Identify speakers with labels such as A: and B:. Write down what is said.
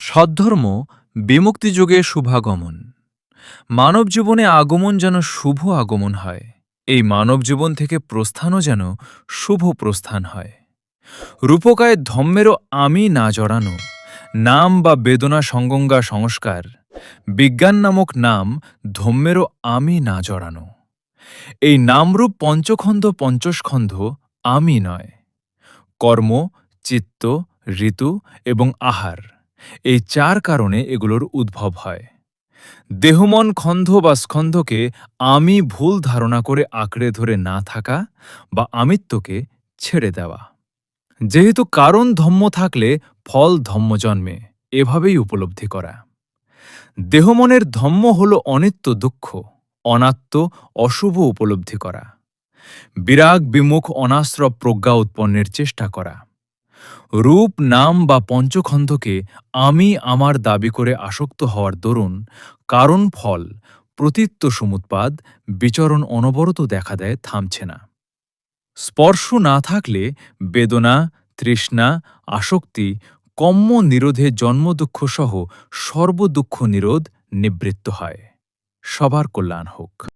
A: সদ্ধর্ম বিমুক্তিযোগে শুভাগমন। মানব জীবনে আগমন যেন শুভ আগমন হয়। এই মানব জীবন থেকে প্রস্থানও যেন শুভ প্রস্থান হয়। রূপকায় ধম্মেরও আমি না জড়ানো, নাম বা বেদনা সঙ্গঙ্গা সংস্কার, বিজ্ঞান নামক নাম ধম্মেরও আমি না জড়ানো। এই নামরূপ পঞ্চখণ্ড পঞ্চস্কন্ধ আমি নয়। কর্ম, চিত্ত, ঋতু এবং আহার, এই চার কারণে এগুলোর উদ্ভব হয়। দেহমন খন্ধ বা স্কন্ধকে আমি ভুল ধারণা করে আঁকড়ে ধরে না থাকা বা আমিত্বকে ছেড়ে দেওয়া। যেহেতু কারণ ধম্ম থাকলে ফল ধম্ম জন্মে, এভাবেই উপলব্ধি করা। দেহমনের ধম্ম হল অনিত্য দুঃখ, অনাত্ম অশুভ উপলব্ধি করা। বিরাগ বিমুখ অনাশ্রব প্রজ্ঞা উৎপন্নের চেষ্টা করা। রূপ নাম বা পঞ্চখণ্ডকে আমি আমার দাবি করে আসক্ত হওয়ার দরুন কারণ ফল প্রতীত্য সমুৎপাদ বিচরণ অনবরত দেখা দেয়, থামছে না। স্পর্শ না থাকলে বেদনা, তৃষ্ণা, আসক্তি, কম্ম নিরোধে জন্মদুঃখ সহ সর্বদুঃখ নিরোধ নিবৃত্ত হয়। সবার কল্যাণ হোক।